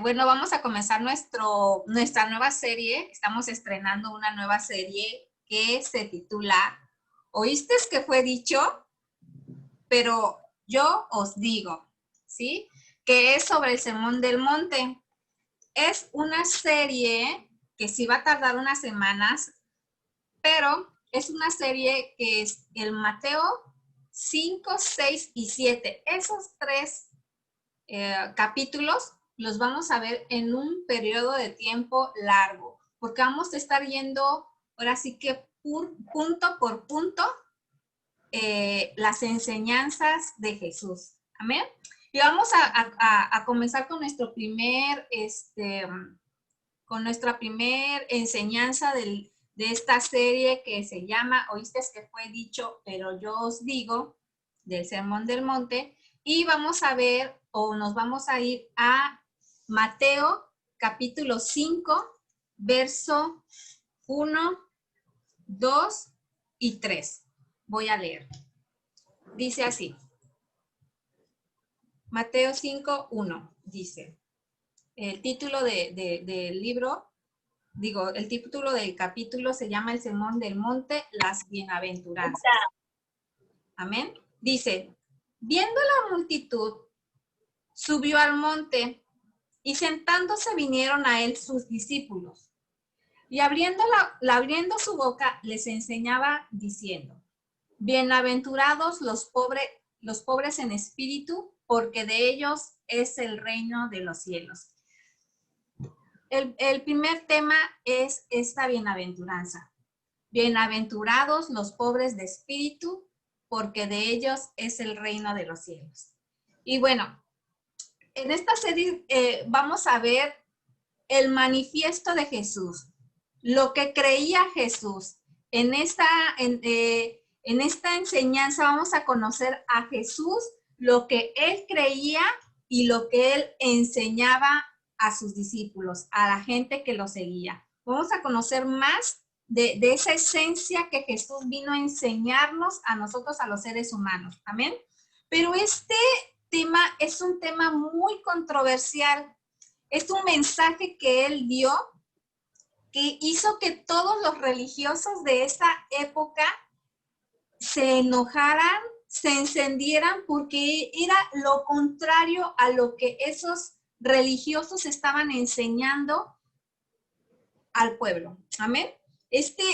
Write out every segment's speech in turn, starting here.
Bueno, vamos a comenzar nuestra nueva serie. Estamos estrenando una nueva serie que se titula ¿Oíste que fue dicho? Pero yo os digo, ¿sí? Que es sobre el Sermón del Monte. Es una serie que sí va a tardar unas semanas, pero es una serie que es el Mateo 5, 6 y 7. Esos tres capítulos los vamos a ver en un periodo de tiempo largo, porque vamos a estar yendo ahora sí que punto por punto las enseñanzas de Jesús. Amén. Y vamos a comenzar con nuestro primer, con nuestra primer enseñanza de esta serie que se llama ¿Oíste que fue dicho? Pero yo os digo, del Sermón del Monte. Y vamos a ver, o nos vamos a ir a Mateo capítulo 5, verso 1, 2 y 3. Voy a leer. Dice así. Mateo 5, 1 dice. El título del libro, el título del capítulo se llama El Sermón del Monte, las bienaventuranzas. Amén. Dice, viendo la multitud, subió al monte y sentándose vinieron a él sus discípulos. Y abriendo su boca les enseñaba diciendo, bienaventurados los pobres en espíritu, porque de ellos es el reino de los cielos. El primer tema es esta bienaventuranza. Bienaventurados los pobres de espíritu, porque de ellos es el reino de los cielos. Y bueno, en esta serie vamos a ver el manifiesto de Jesús, lo que creía Jesús. En esta enseñanza vamos a conocer a Jesús, lo que él creía y lo que él enseñaba a sus discípulos, a la gente que lo seguía. Vamos a conocer más de esa esencia que Jesús vino a enseñarnos a nosotros, a los seres humanos. Amén. Pero este tema es un tema muy controversial. Es un mensaje que él dio que hizo que todos los religiosos de esa época se enojaran, se encendieran, porque era lo contrario a lo que esos religiosos estaban enseñando al pueblo. Amén. Este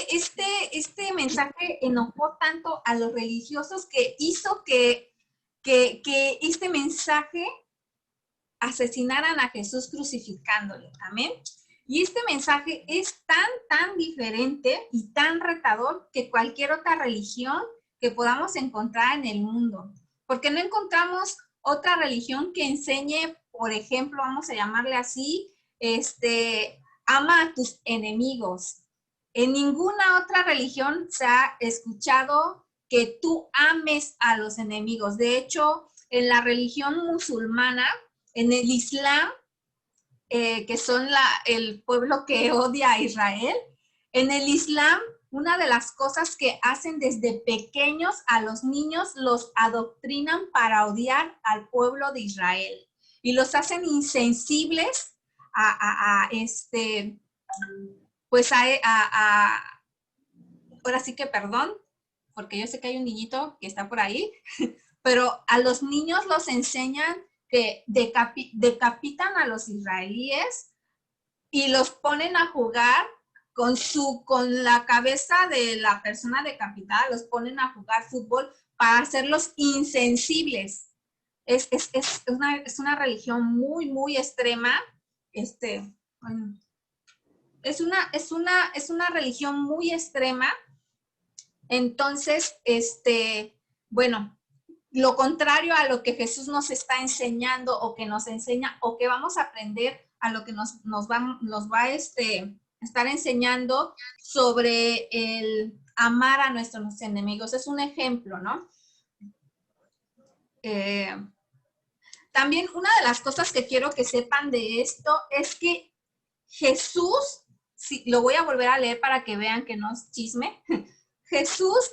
mensaje enojó tanto a los religiosos que hizo que este mensaje asesinaran a Jesús crucificándole. Amén. Y este mensaje es tan diferente y tan retador que cualquier otra religión que podamos encontrar en el mundo. Porque no encontramos otra religión que enseñe, por ejemplo, vamos a llamarle así, ama a tus enemigos. En ninguna otra religión se ha escuchado que tú ames a los enemigos. De hecho, en la religión musulmana, en el Islam, que son el pueblo que odia a Israel, en el Islam, una de las cosas que hacen desde pequeños a los niños, los adoctrinan para odiar al pueblo de Israel y los hacen insensibles ahora sí que perdón, porque yo sé que hay un niñito que está por ahí, pero a los niños los enseñan que decapitan a los israelíes y los ponen a jugar con la cabeza de la persona decapitada, los ponen a jugar fútbol para hacerlos insensibles. Es una religión muy, muy extrema. Es una religión muy extrema. Entonces, bueno, lo contrario a lo que Jesús nos está enseñando o que nos enseña o que vamos a aprender a lo que nos va a estar enseñando sobre el amar a nuestros enemigos. Es un ejemplo, ¿no? También una de las cosas que quiero que sepan de esto es que Jesús, lo voy a volver a leer para que vean que no es chisme, Jesús,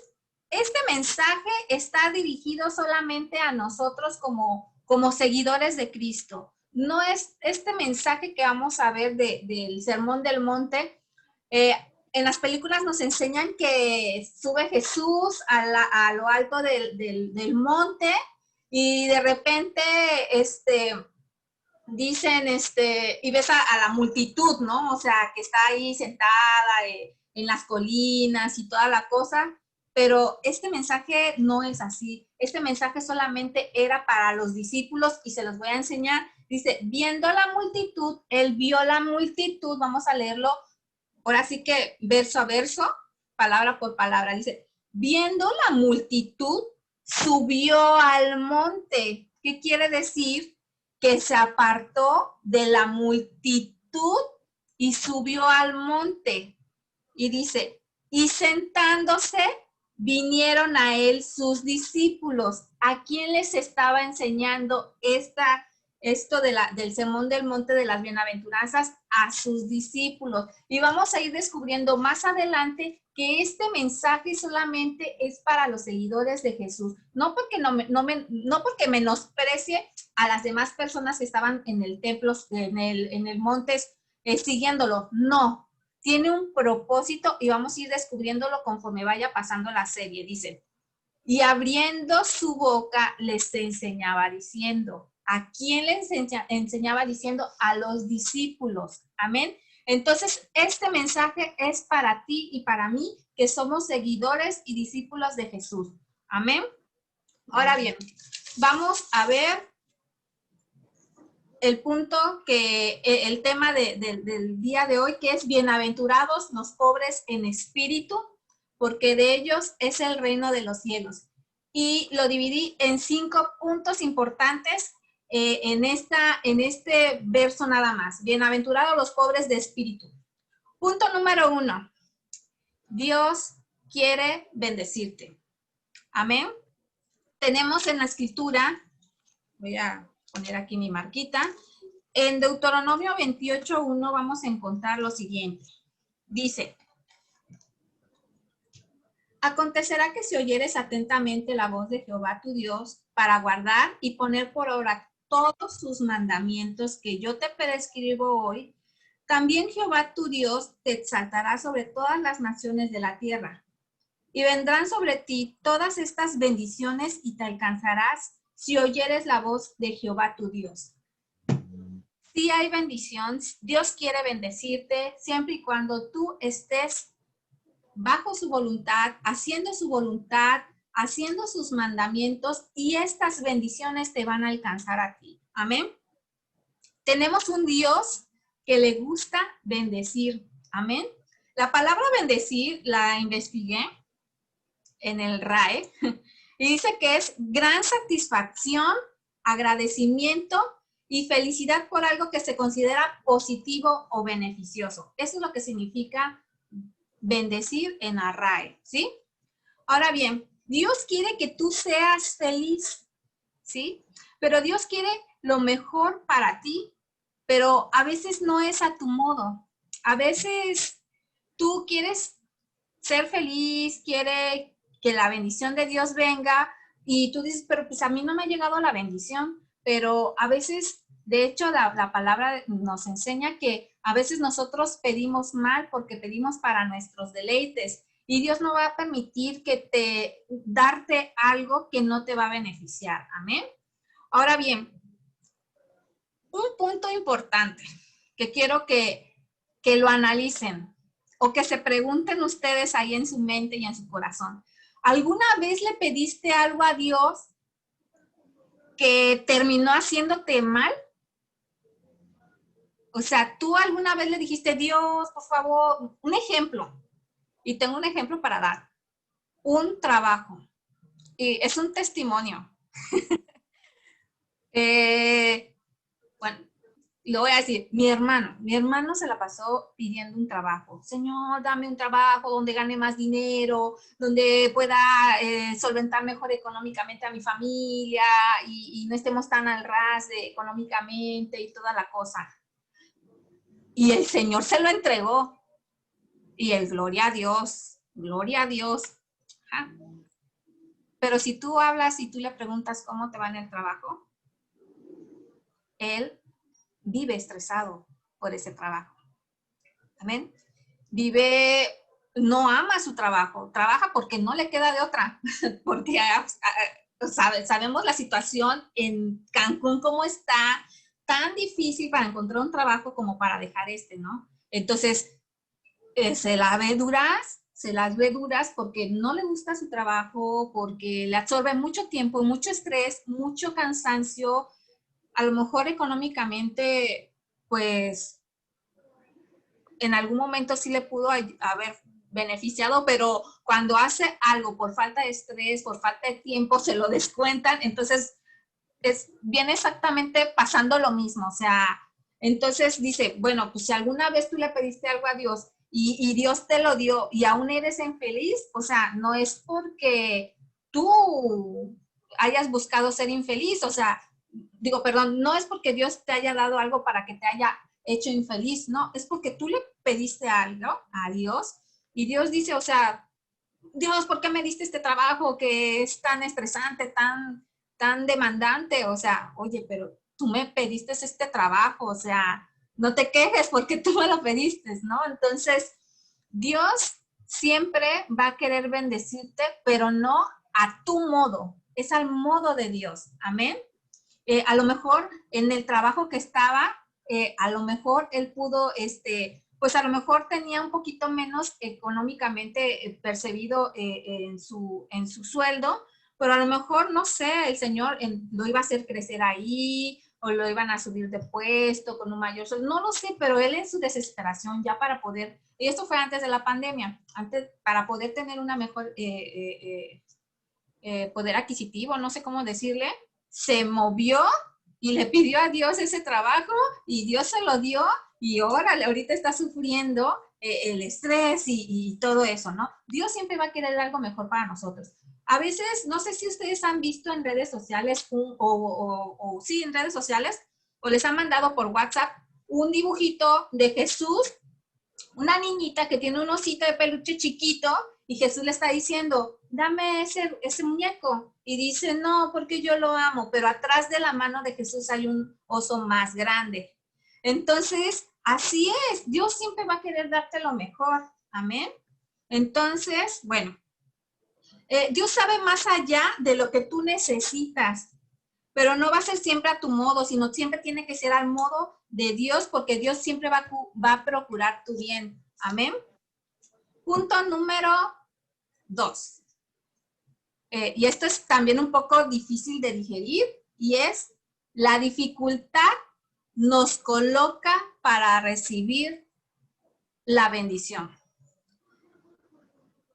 este mensaje está dirigido solamente a nosotros como como seguidores de Cristo. No es este mensaje que vamos a ver del Sermón del Monte. En las películas nos enseñan que sube Jesús a lo alto del monte y de repente dicen, y ves a la multitud, ¿no? O sea, que está ahí sentada en las colinas y toda la cosa, pero este mensaje no es así. Este mensaje solamente era para los discípulos y se los voy a enseñar. Dice, viendo la multitud, él vio la multitud, vamos a leerlo, ahora sí que verso a verso, palabra por palabra. Dice, viendo la multitud, subió al monte. ¿Qué quiere decir? Que se apartó de la multitud y subió al monte. Y dice, y sentándose, vinieron a él sus discípulos. ¿A quién les estaba enseñando esto del sermón del monte de las bienaventuranzas? A sus discípulos. Y vamos a ir descubriendo más adelante que este mensaje solamente es para los seguidores de Jesús. No porque, no porque menosprecie a las demás personas que estaban en el templo, en el monte, siguiéndolo. No, tiene un propósito y vamos a ir descubriéndolo conforme vaya pasando la serie. Dice, y abriendo su boca les enseñaba diciendo. ¿A quién le enseñaba diciendo? A los discípulos. Amén. Entonces, este mensaje es para ti y para mí, que somos seguidores y discípulos de Jesús. Amén. Ahora bien, vamos a ver el punto el tema del día de hoy, que es bienaventurados los pobres en espíritu, porque de ellos es el reino de los cielos. Y lo dividí en 5 puntos importantes en este verso nada más. Bienaventurados los pobres de espíritu. Punto número 1. Dios quiere bendecirte. Amén. Tenemos en la escritura, voy a poner aquí mi marquita, en Deuteronomio 28:1 vamos a encontrar lo siguiente. Dice, acontecerá que si oyeres atentamente la voz de Jehová tu Dios para guardar y poner por obra todos sus mandamientos que yo te prescribo hoy, también Jehová tu Dios te exaltará sobre todas las naciones de la tierra. Y vendrán sobre ti todas estas bendiciones y te alcanzarás si oyeres la voz de Jehová tu Dios. Sí hay bendición, Dios quiere bendecirte siempre y cuando tú estés bajo su voluntad, haciendo sus mandamientos, y estas bendiciones te van a alcanzar a ti. Amén. Tenemos un Dios que le gusta bendecir. Amén. La palabra bendecir la investigué en el RAE y dice que es gran satisfacción, agradecimiento y felicidad por algo que se considera positivo o beneficioso. Eso es lo que significa bendecir en la RAE, ¿sí? Ahora bien, Dios quiere que tú seas feliz, ¿sí? Pero Dios quiere lo mejor para ti, pero a veces no es a tu modo. A veces tú quieres ser feliz, quiere que la bendición de Dios venga y tú dices, pero pues a mí no me ha llegado la bendición. Pero a veces, de hecho, la palabra nos enseña que a veces nosotros pedimos mal porque pedimos para nuestros deleites y Dios no va a permitir darte algo que no te va a beneficiar. Amén. Ahora bien, un punto importante que quiero que lo analicen o que se pregunten ustedes ahí en su mente y en su corazón. ¿Alguna vez le pediste algo a Dios que terminó haciéndote mal? O sea, ¿tú alguna vez le dijiste, Dios, por favor, un ejemplo? Y tengo un ejemplo para dar. Un trabajo. Y es un testimonio. Bueno, lo voy a decir, mi hermano se la pasó pidiendo un trabajo. Señor, dame un trabajo donde gane más dinero, donde pueda solventar mejor económicamente a mi familia y no estemos tan al ras económicamente y toda la cosa. Y el Señor se lo entregó. Y el gloria a Dios, gloria a Dios. Ajá. Pero si tú hablas y tú le preguntas cómo te va en el trabajo, él vive estresado por ese trabajo. Amén. Vive, no ama su trabajo, trabaja porque no le queda de otra, porque sabemos la situación en Cancún cómo está, tan difícil para encontrar un trabajo como para dejar ¿no? Entonces, se las ve duras porque no le gusta su trabajo, porque le absorbe mucho tiempo, mucho estrés, mucho cansancio, a lo mejor económicamente, pues, en algún momento sí le pudo haber beneficiado, pero cuando hace algo por falta de estrés, por falta de tiempo, se lo descuentan, entonces viene exactamente pasando lo mismo, o sea, entonces dice, bueno, pues si alguna vez tú le pediste algo a Dios y Dios te lo dio y aún eres infeliz, o sea, no es porque tú hayas buscado ser infeliz, o sea, digo, perdón, no es porque Dios te haya dado algo para que te haya hecho infeliz, no, es porque tú le pediste algo a Dios y Dios dice, o sea, Dios, ¿por qué me diste este trabajo que es tan estresante, tan demandante? O sea, oye, pero tú me pediste este trabajo, o sea, no te quejes porque tú me lo pediste, ¿no? Entonces, Dios siempre va a querer bendecirte, pero no a tu modo, es al modo de Dios. Amén. A lo mejor en el trabajo que estaba, a lo mejor él pudo, pues a lo mejor tenía un poquito menos económicamente percibido en su sueldo, pero a lo mejor, no sé, el Señor lo iba a hacer crecer ahí o lo iban a subir de puesto con un mayor sueldo, no lo sé, pero él en su desesperación ya para poder, y esto fue antes de la pandemia, antes para poder tener una mejor poder adquisitivo, no sé cómo decirle, se movió y le pidió a Dios ese trabajo y Dios se lo dio y órale, ahorita está sufriendo el estrés y todo eso, ¿no? Dios siempre va a querer algo mejor para nosotros. A veces, no sé si ustedes han visto en redes sociales sí, en redes sociales, o les han mandado por WhatsApp un dibujito de Jesús, una niñita que tiene un osito de peluche chiquito y Jesús le está diciendo, dame ese muñeco. Y dice, no, porque yo lo amo, pero atrás de la mano de Jesús hay un oso más grande. Entonces, así es, Dios siempre va a querer darte lo mejor. Amén. Entonces, bueno, Dios sabe más allá de lo que tú necesitas, pero no va a ser siempre a tu modo, sino siempre tiene que ser al modo de Dios, porque Dios siempre va a procurar tu bien. Amén. Punto número 2. Y esto es también un poco difícil de digerir, y es la dificultad nos coloca para recibir la bendición.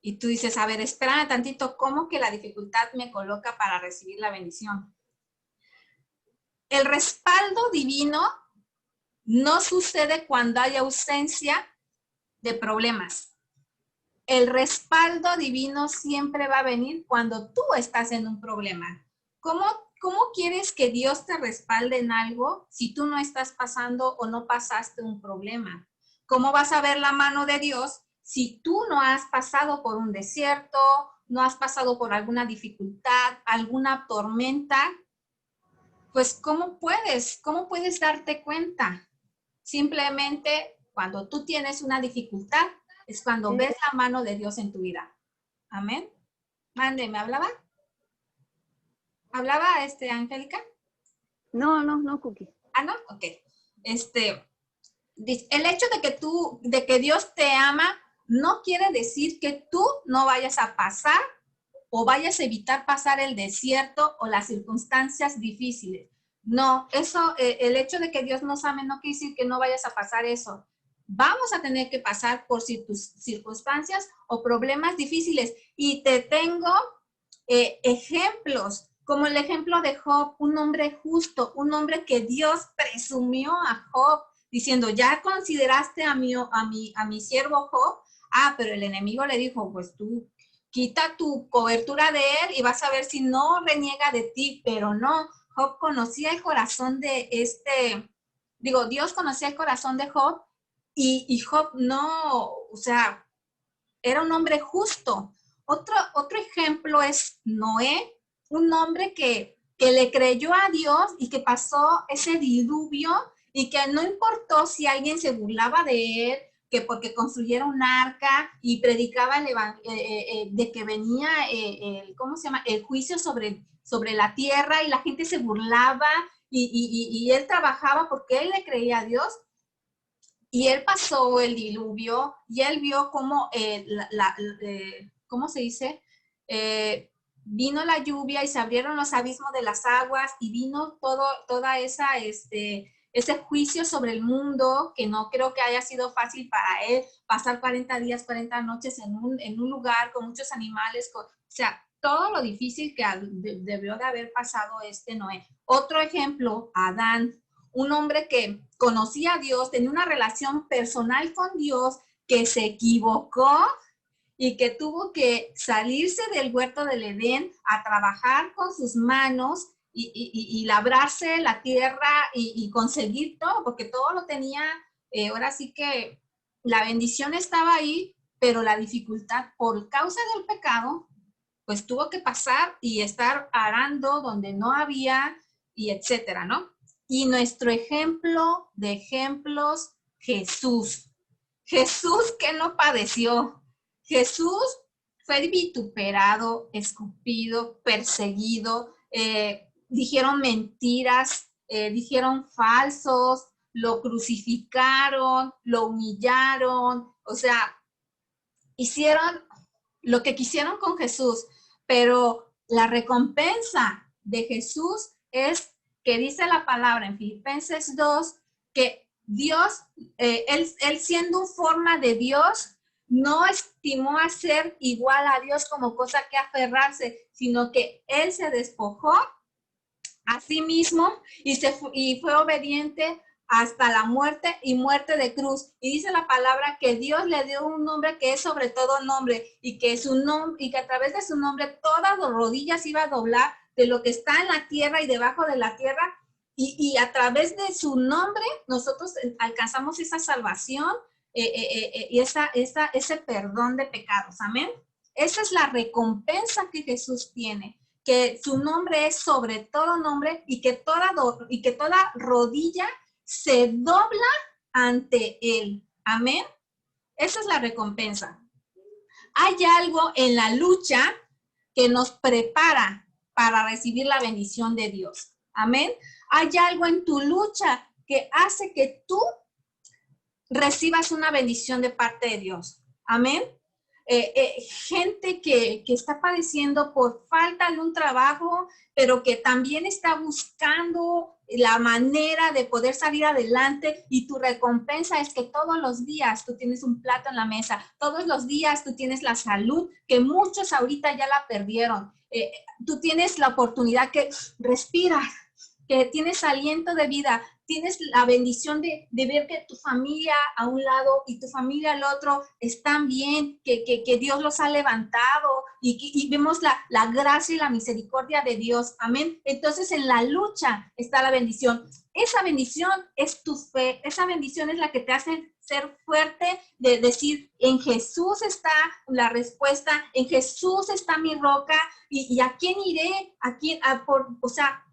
Y tú dices, a ver, espérame tantito, ¿cómo que la dificultad me coloca para recibir la bendición? El respaldo divino no sucede cuando hay ausencia de problemas. El respaldo divino siempre va a venir cuando tú estás en un problema. ¿Cómo quieres que Dios te respalde en algo si tú no estás pasando o no pasaste un problema? ¿Cómo vas a ver la mano de Dios si tú no has pasado por un desierto, no has pasado por alguna dificultad, alguna tormenta? Pues ¿cómo puedes darte cuenta? Simplemente cuando tú tienes una dificultad es cuando ves la mano de Dios en tu vida. Amén. Mande, ¿me hablaba? ¿Hablaba Angélica? No, Cookie. Ah, no, ok. El hecho de que Dios te ama, no quiere decir que tú no vayas a pasar o vayas a evitar pasar el desierto o las circunstancias difíciles. No, eso, el hecho de que Dios nos ame no quiere decir que no vayas a pasar eso. Vamos a tener que pasar por circunstancias o problemas difíciles. Y te tengo ejemplos, como el ejemplo de Job, un hombre justo, un hombre que Dios presumió a Job, diciendo, ¿ya consideraste a mi siervo Job? Ah, pero el enemigo le dijo, pues tú quita tu cobertura de él y vas a ver si no reniega de ti, pero no, Job conocía el corazón de Dios conocía el corazón de Job y Job no, o sea, era un hombre justo. Otro ejemplo es Noé, un hombre que que le creyó a Dios y que pasó ese diluvio y que no importó si alguien se burlaba de él, que porque construyera un arca y predicaba de que venía ¿cómo se llama? El juicio sobre la tierra y la gente se burlaba y él trabajaba porque él le creía a Dios. Y él pasó el diluvio y él vio cómo, ¿cómo se dice? Vino la lluvia y se abrieron los abismos de las aguas y vino toda ese juicio sobre el mundo, que no creo que haya sido fácil para él pasar 40 días, 40 noches en un lugar con muchos animales, o sea, todo lo difícil que debió de haber pasado Noé. Otro ejemplo, Adán, un hombre que conocía a Dios, tenía una relación personal con Dios, que se equivocó y que tuvo que salirse del huerto del Edén a trabajar con sus manos y labrarse la tierra y conseguir todo, porque todo lo tenía, ahora sí que la bendición estaba ahí, pero la dificultad por causa del pecado, pues tuvo que pasar y estar arando donde no había y etcétera, ¿no? Y nuestro ejemplo de ejemplos, Jesús. Jesús que no padeció. Jesús fue vituperado, escupido, perseguido, dijeron mentiras, dijeron falsos, lo crucificaron, lo humillaron, o sea, hicieron lo que quisieron con Jesús, pero la recompensa de Jesús es que dice la palabra en Filipenses 2, que Dios, él siendo forma de Dios, no estimó a ser igual a Dios como cosa que aferrarse, sino que él se despojó a sí mismo y fue obediente hasta la muerte y muerte de cruz. Y dice la palabra que Dios le dio un nombre que es sobre todo nombre y que a través de su nombre todas las rodillas iba a doblar de lo que está en la tierra y debajo de la tierra. Y a través de su nombre nosotros alcanzamos esa salvación y ese perdón de pecados. Amén. Esa es la recompensa que Jesús tiene, que su nombre es sobre todo nombre y que toda rodilla se dobla ante él. Amén. Esa es la recompensa. Hay algo en la lucha que nos prepara para recibir la bendición de Dios. Amén. Hay algo en tu lucha que hace que tú recibas una bendición de parte de Dios. Amén. Gente que está padeciendo por falta de un trabajo, pero que también está buscando la manera de poder salir adelante, y tu recompensa es que todos los días tú tienes un plato en la mesa, todos los días tú tienes la salud, que muchos ahorita ya la perdieron. Tú tienes la oportunidad que respiras, que tienes aliento de vida, tienes la bendición de ver que tu familia a un lado y tu familia al otro están bien, que Dios los ha levantado y vemos la gracia y la misericordia de Dios. Amén. Entonces en la lucha está la bendición. Esa bendición es tu fe, esa bendición es la que te hace ser fuerte, de decir, en Jesús está la respuesta, en Jesús está mi roca, y ¿a quién iré? O sea,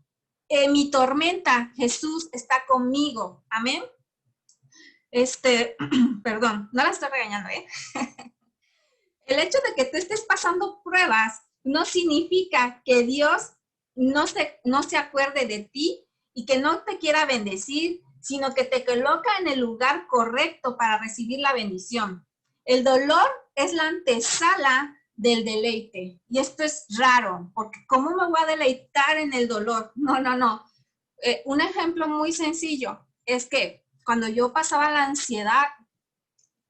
en mi tormenta, Jesús está conmigo. Amén. Perdón, no la estoy regañando, ¿eh? El hecho de que tú estés pasando pruebas no significa que Dios no se acuerde de ti y que no te quiera bendecir, sino que te coloca en el lugar correcto para recibir la bendición. El dolor es la antesala del deleite. Y esto es raro, porque ¿cómo me voy a deleitar en el dolor? No. Un ejemplo muy sencillo es que cuando yo pasaba la ansiedad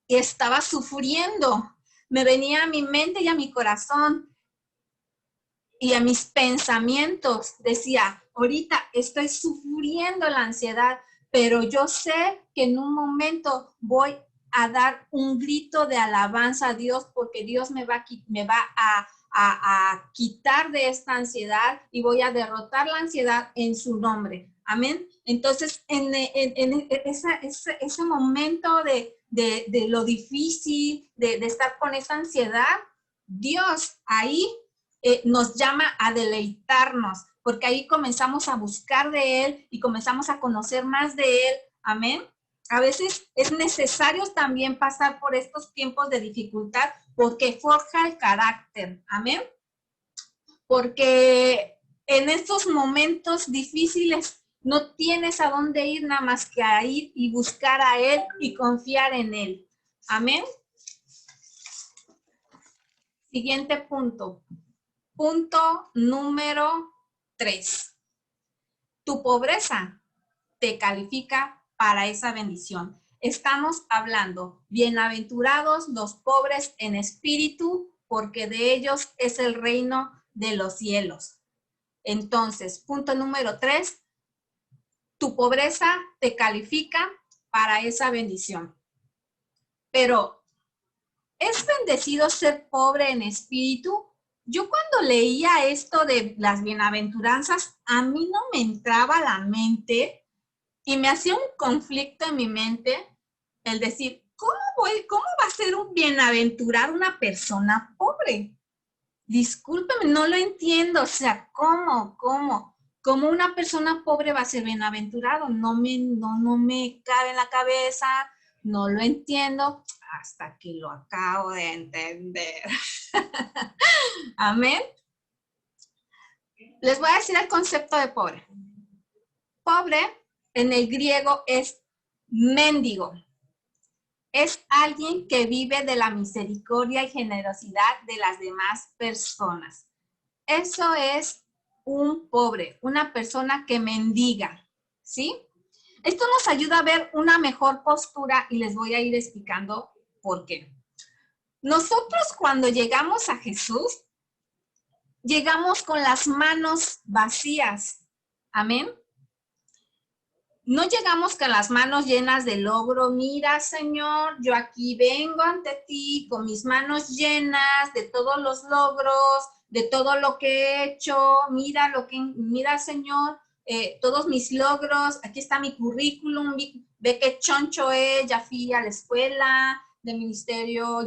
y estaba sufriendo, me venía a mi mente y a mi corazón y a mis pensamientos. Decía, ahorita estoy sufriendo la ansiedad, pero yo sé que en un momento voy a dar un grito de alabanza a Dios, porque Dios me va a quitar de esta ansiedad y voy a derrotar la ansiedad en su nombre. Amén. Entonces, en ese momento de lo difícil, de estar con esa ansiedad, Dios ahí nos llama a deleitarnos. porque ahí comenzamos a buscar de Él y comenzamos a conocer más de Él. Amén. A veces es necesario también pasar por estos tiempos de dificultad porque forja el carácter. Amén. Porque en estos momentos difíciles no tienes a dónde ir nada más que a ir y buscar a Él y confiar en Él. Amén. Siguiente punto. Punto número 3. Tu pobreza te califica para esa bendición. Estamos hablando, bienaventurados los pobres en espíritu, porque de ellos es el reino de los cielos. Entonces, punto número 3, tu pobreza te califica para esa bendición. Pero, ¿es bendecido ser pobre en espíritu? Yo cuando leía esto de las bienaventuranzas, a mí no me entraba a la mente y me hacía un conflicto en mi mente el decir, ¿cómo va a ser un bienaventurado una persona pobre? Discúlpeme, no lo entiendo. O sea, ¿cómo una persona pobre va a ser bienaventurado? No me cabe en la cabeza, no lo entiendo hasta que lo acabo de entender. Amén. Les voy a decir el concepto de pobre. Pobre en el griego es mendigo. Es alguien que vive de la misericordia y generosidad de las demás personas. Eso es un pobre, una persona que mendiga, ¿sí? Esto nos ayuda a ver una mejor postura y les voy a ir explicando por qué. Nosotros cuando llegamos a Jesús, llegamos con las manos vacías. Amén. No llegamos con las manos llenas de logro. Mira, Señor, yo aquí vengo ante ti con mis manos llenas de todos los logros, de todo lo que he hecho. Mira, Señor, todos mis logros. Aquí está mi currículum. Ve qué choncho es. Ya fui a la escuela de ministerio.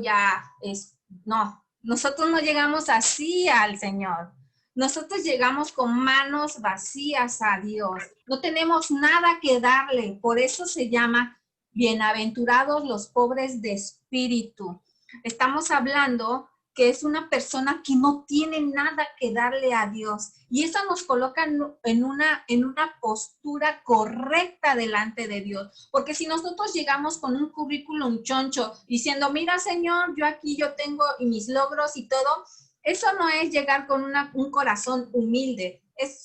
No, nosotros no llegamos así al Señor. Nosotros llegamos con manos vacías a Dios. No tenemos nada que darle. Por eso se llama bienaventurados los pobres de espíritu. Estamos hablando que es una persona que no tiene nada que darle a Dios. Y eso nos coloca en una postura correcta delante de Dios. Porque si nosotros llegamos con un currículum choncho diciendo, mira, Señor, yo tengo mis logros y todo, eso no es llegar con un corazón humilde. Es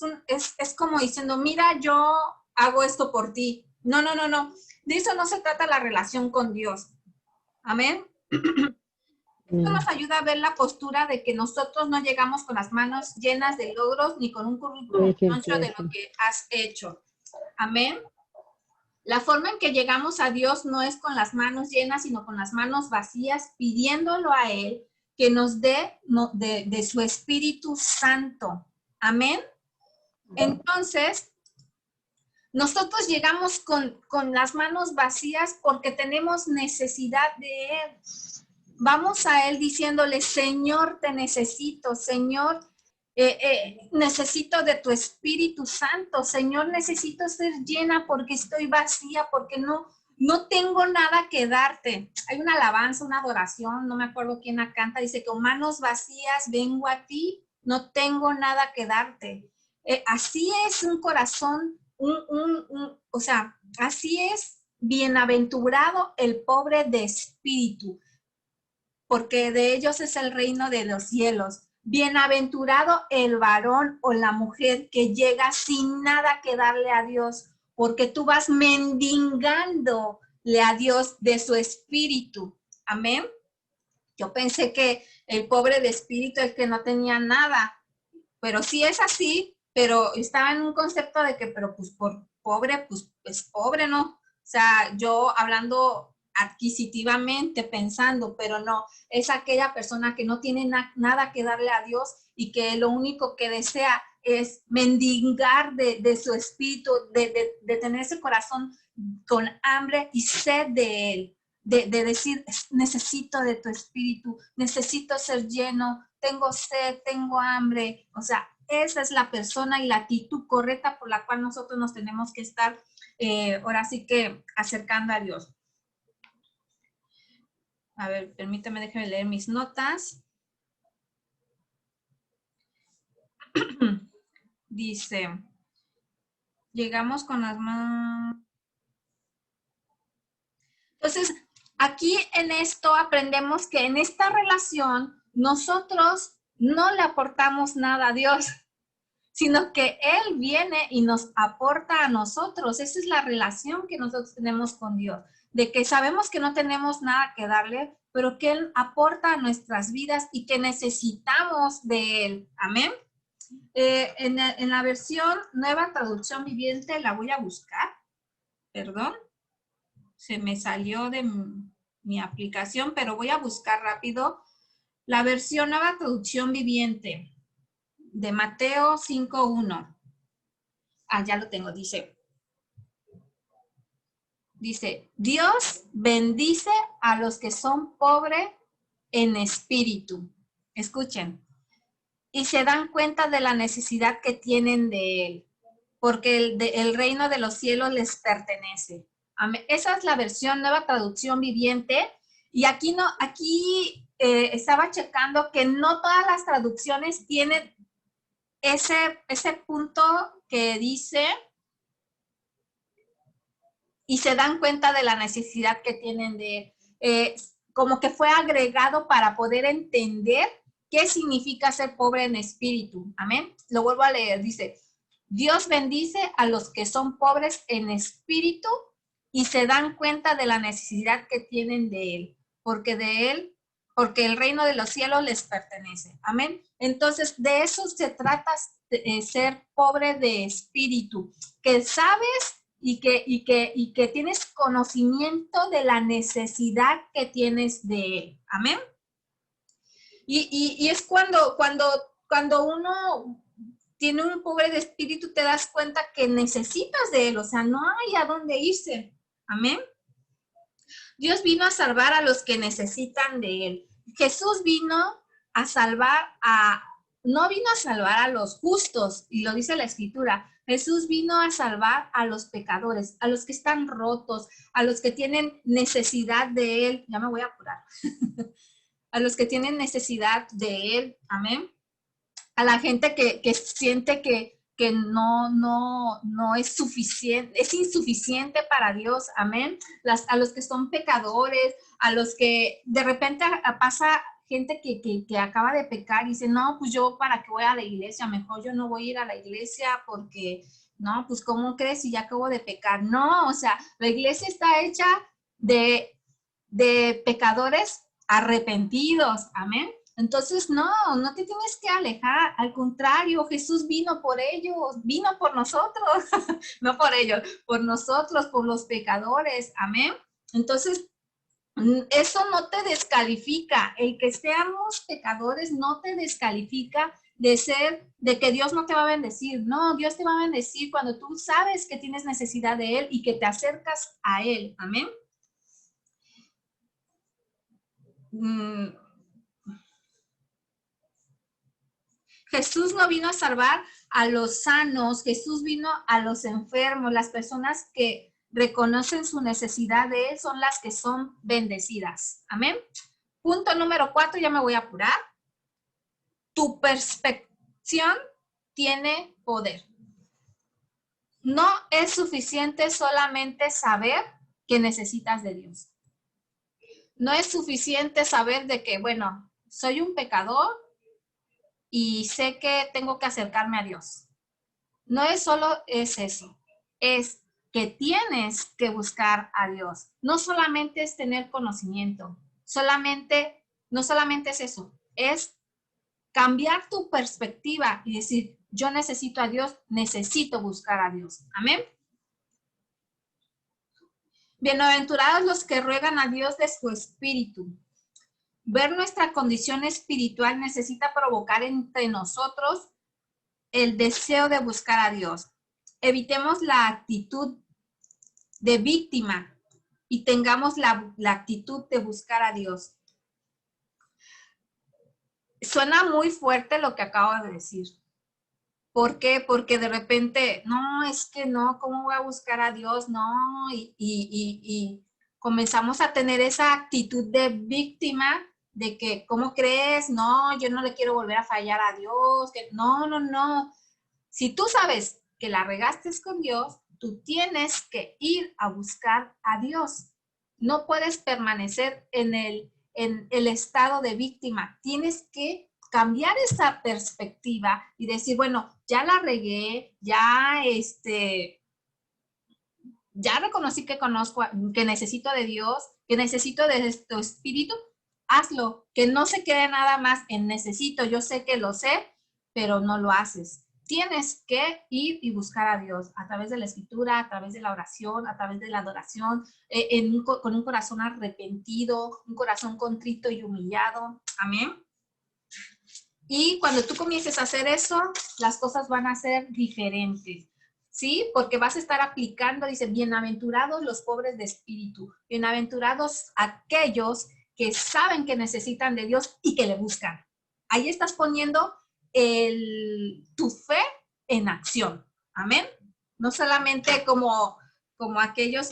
como diciendo, mira, yo hago esto por ti. No. De eso no se trata la relación con Dios. Amén. Esto nos ayuda a ver la postura de que nosotros no llegamos con las manos llenas de logros ni con un currículum choncho de lo que has hecho. Amén. La forma en que llegamos a Dios no es con las manos llenas, sino con las manos vacías, pidiéndolo a Él que nos dé de su Espíritu Santo. Amén. Entonces, nosotros llegamos con las manos vacías porque tenemos necesidad de Él. Vamos a Él diciéndole, Señor, te necesito, Señor, necesito de tu Espíritu Santo, Señor, necesito ser llena porque estoy vacía, porque no tengo nada que darte. Hay una alabanza, una adoración, no me acuerdo quién la canta, dice, con manos vacías vengo a ti, no tengo nada que darte. Así es un corazón, o sea, así es bienaventurado el pobre de espíritu, porque de ellos es el reino de los cielos. Bienaventurado el varón o la mujer que llega sin nada que darle a Dios, porque tú vas mendigándole a Dios de su espíritu. Amén. Yo pensé que el pobre de espíritu es el que no tenía nada, pero sí es así, pero estaba en un concepto de que, pero pues por pobre, pues es pobre, ¿no? O sea, yo hablando adquisitivamente, pensando, pero no, es aquella persona que no tiene nada que darle a Dios y que lo único que desea es mendigar de su espíritu, de tener ese corazón con hambre y sed de Él, de decir, necesito de tu espíritu, necesito ser lleno, tengo sed, tengo hambre. O sea, esa es la persona y la actitud correcta por la cual nosotros nos tenemos que estar, ahora sí que acercando a Dios. A ver, permítame, déjenme leer mis notas. Dice, llegamos con las manos. Entonces, aquí en esto aprendemos que en esta relación nosotros no le aportamos nada a Dios, sino que Él viene y nos aporta a nosotros. Esa es la relación que nosotros tenemos con Dios, de que sabemos que no tenemos nada que darle, pero que Él aporta a nuestras vidas y que necesitamos de Él. Amén. En la versión Nueva Traducción Viviente, la voy a buscar, perdón, se me salió de mi aplicación, pero voy a buscar rápido la versión Nueva Traducción Viviente de Mateo 5:1. Ah, ya lo tengo, dice, Dios bendice a los que son pobres en espíritu. Escuchen. Y se dan cuenta de la necesidad que tienen de Él, porque el reino de los cielos les pertenece. Amén. Esa es la versión Nueva Traducción Viviente. Y aquí estaba checando que no todas las traducciones tienen ese punto que dice y se dan cuenta de la necesidad que tienen de como que fue agregado para poder entender qué significa ser pobre en espíritu. Amén. Lo vuelvo a leer. Dice, Dios bendice a los que son pobres en espíritu y se dan cuenta de la necesidad que tienen de Él, porque el reino de los cielos les pertenece. Amén. Entonces, de eso se trata, ser pobre de espíritu, que sabes y que tienes conocimiento de la necesidad que tienes de Él. Amén. Y es cuando uno tiene un pobre de espíritu, te das cuenta que necesitas de Él, o sea, no hay a dónde irse. Amén. Dios vino a salvar a los que necesitan de Él. Jesús vino a salvar no vino a salvar a los justos, y lo dice la Escritura. Jesús vino a salvar a los pecadores, a los que están rotos, a los que tienen necesidad de Él. Ya me voy a apurar. A los que tienen necesidad de Él. Amén. A la gente que siente que no es suficiente, es insuficiente para Dios, amén. A los que son pecadores, a los que de repente pasa gente que acaba de pecar y dice, no, pues yo para qué voy a la iglesia, mejor yo no voy a ir a la iglesia porque, no, pues ¿cómo crees si ya acabo de pecar? No, o sea, la iglesia está hecha de pecadores arrepentidos, amén. Entonces, no te tienes que alejar, al contrario, Jesús vino por ellos, vino por nosotros, no por ellos, por nosotros, por los pecadores, amén. Entonces, eso no te descalifica, el que seamos pecadores no te descalifica de que Dios no te va a bendecir, no, Dios te va a bendecir cuando tú sabes que tienes necesidad de Él y que te acercas a Él, amén. Jesús no vino a salvar a los sanos, Jesús vino a los enfermos. Las personas que reconocen su necesidad de Él son las que son bendecidas. Amén. Punto número 4, ya me voy a apurar. Tu percepción tiene poder. No es suficiente solamente saber que necesitas de Dios. No es suficiente saber de que, bueno, soy un pecador y sé que tengo que acercarme a Dios. No es solo eso, es que tienes que buscar a Dios. No solamente es tener conocimiento, no solamente es eso, es cambiar tu perspectiva y decir, yo necesito a Dios, necesito buscar a Dios. Amén. Bienaventurados los que ruegan a Dios de su espíritu. Ver nuestra condición espiritual necesita provocar entre nosotros el deseo de buscar a Dios. Evitemos la actitud de víctima y tengamos la actitud de buscar a Dios. Suena muy fuerte lo que acabo de decir, ¿Por qué? Porque de repente, no, es que no, ¿cómo voy a buscar a Dios? No, y comenzamos a tener esa actitud de víctima, de que, ¿cómo crees? No, yo no le quiero volver a fallar a Dios, que no, no, no. Si tú sabes que la regaste con Dios, tú tienes que ir a buscar a Dios. No puedes permanecer en el estado de víctima. Tienes que cambiar esa perspectiva y decir, bueno, ya la regué, ya reconocí que necesito de Dios, que necesito de tu espíritu, hazlo, que no se quede nada más en necesito, yo sé que lo sé, pero no lo haces. Tienes que ir y buscar a Dios a través de la escritura, a través de la oración, a través de la adoración, con un corazón arrepentido, un corazón contrito y humillado. Amén. Y cuando tú comiences a hacer eso, las cosas van a ser diferentes. ¿Sí? Porque vas a estar aplicando, dice, bienaventurados los pobres de espíritu, bienaventurados aquellos que saben que necesitan de Dios y que le buscan. Ahí estás poniendo tu fe en acción. Amén. No solamente como aquellos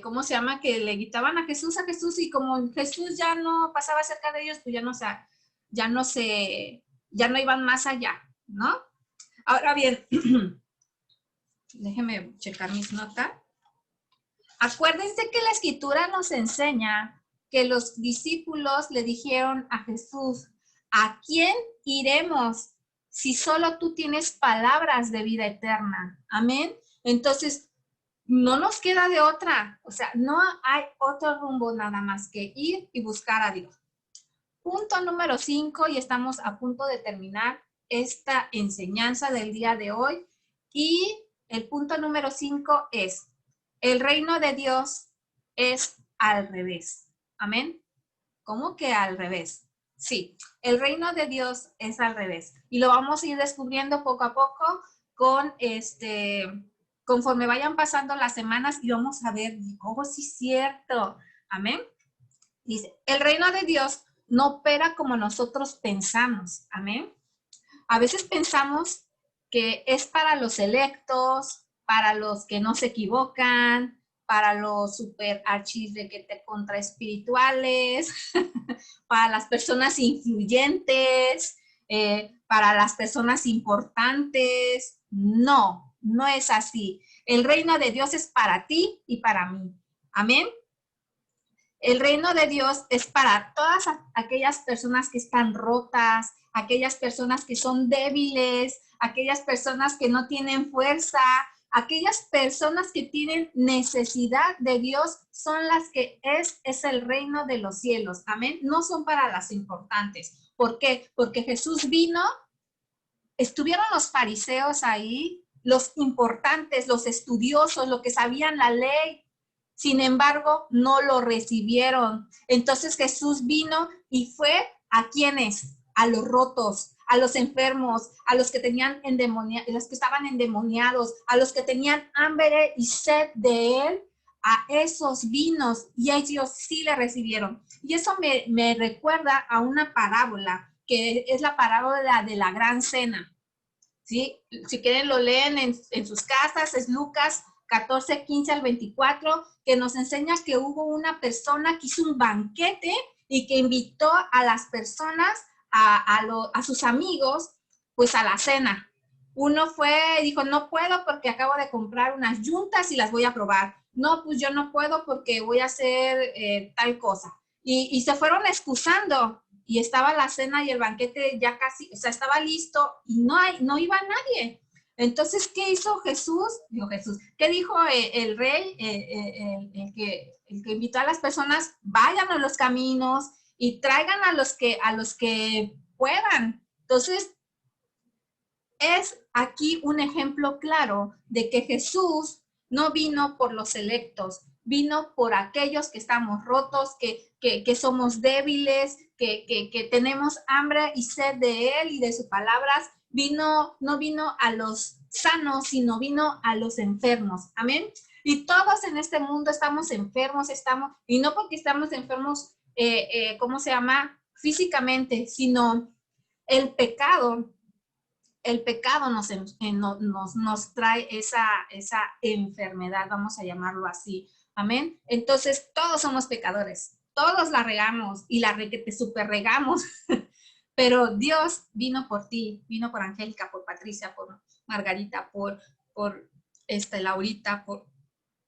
¿cómo se llama? Que le gritaban a Jesús, y como Jesús ya no pasaba cerca de ellos, pues ya no iban más allá, ¿no? Ahora bien, déjenme checar mis notas. Acuérdense que la escritura nos enseña que los discípulos le dijeron a Jesús, ¿a quién iremos si solo tú tienes palabras de vida eterna? Amén. Entonces, no nos queda de otra. O sea, no hay otro rumbo nada más que ir y buscar a Dios. Punto número 5, y estamos a punto de terminar esta enseñanza del día de hoy. Y el punto número 5 es, el reino de Dios es al revés. Amén. ¿Cómo que al revés? Sí, el reino de Dios es al revés. Y lo vamos a ir descubriendo poco a poco conforme vayan pasando las semanas y vamos a ver, oh, sí es cierto. Amén. Dice, el reino de Dios no opera como nosotros pensamos. Amén. A veces pensamos que es para los electos, para los que no se equivocan, para los super archis de que te contra espirituales, para las personas influyentes, para las personas importantes. No, no es así. El reino de Dios es para ti y para mí. Amén. El reino de Dios es para todas aquellas personas que están rotas, aquellas personas que son débiles, aquellas personas que no tienen fuerza, aquellas personas que tienen necesidad de Dios, son las que es el reino de los cielos. Amén. No son para las importantes. ¿Por qué? Porque Jesús vino, estuvieron los fariseos ahí, los importantes, los estudiosos, los que sabían la ley. Sin embargo, no lo recibieron. Entonces Jesús vino y fue a quienes, a los rotos, a los enfermos, a los que tenían los que estaban endemoniados, a los que tenían hambre y sed de él, a esos vinos, y ellos sí le recibieron. Y eso me recuerda a una parábola, que es la parábola de la gran cena. ¿Sí? Si quieren lo leen en sus casas, es Lucas 14, 15 al 24, que nos enseña que hubo una persona que hizo un banquete y que invitó a las personas, a sus amigos, pues a la cena. Uno fue, dijo, no puedo porque acabo de comprar unas yuntas y las voy a probar. No, pues yo no puedo porque voy a hacer tal cosa. Y se fueron excusando. Y estaba la cena y el banquete ya casi, o sea, estaba listo y no iba nadie. Entonces, ¿qué hizo Jesús? Dijo Jesús, ¿qué dijo el rey? El que invitó a las personas, vayan a los caminos y traigan a los que puedan. Entonces, es aquí un ejemplo claro de que Jesús no vino por los electos, vino por aquellos que estamos rotos, que somos débiles, que tenemos hambre y sed de Él y de sus palabras. No vino a los sanos, sino vino a los enfermos. Amén. Y todos en este mundo estamos enfermos, y no porque estamos enfermos, ¿cómo se llama? Físicamente, sino el pecado el pecado nos trae esa enfermedad, vamos a llamarlo así. Amén. Entonces, todos somos pecadores. Todos la regamos y la requete super regamos. Pero Dios vino por ti, vino por Angélica, por Patricia, por Margarita, por Laurita, por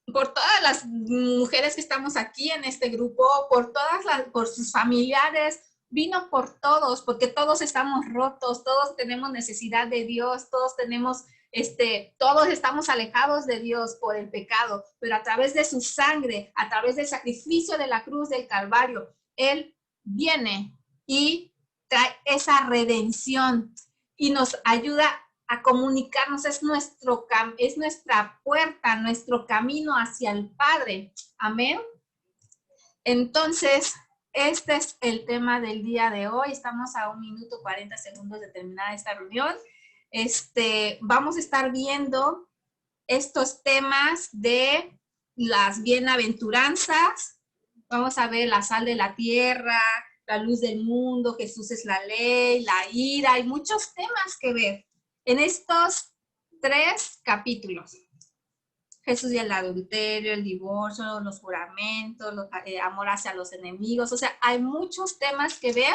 todas las mujeres que estamos aquí en este grupo, por sus familiares, vino por todos, porque todos estamos rotos, todos tenemos necesidad de Dios, todos estamos alejados de Dios por el pecado, pero a través de su sangre, a través del sacrificio de la cruz del Calvario, Él viene y trae esa redención y nos ayuda a comunicarnos, es nuestra puerta, nuestro camino hacia el Padre. Amén. Entonces, este es el tema del día de hoy. Estamos a 1 minuto 40 segundos de terminar esta reunión. Vamos a estar viendo estos temas de las bienaventuranzas. Vamos a ver la sal de la tierra, la luz del mundo, Jesús es la ley, la ira. Hay muchos temas que ver en estos 3 capítulos. Jesús y el adulterio, el divorcio, los juramentos, amor hacia los enemigos. O sea, hay muchos temas que ver.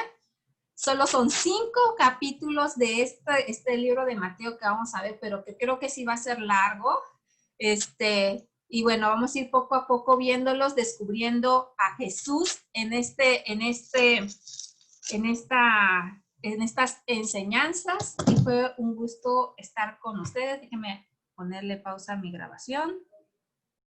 Solo son 5 capítulos de este libro de Mateo que vamos a ver, pero que creo que sí va a ser largo. Y bueno, vamos a ir poco a poco viéndolos, descubriendo a Jesús en estas enseñanzas. Y fue un gusto estar con ustedes. Déjenme ponerle pausa a mi grabación.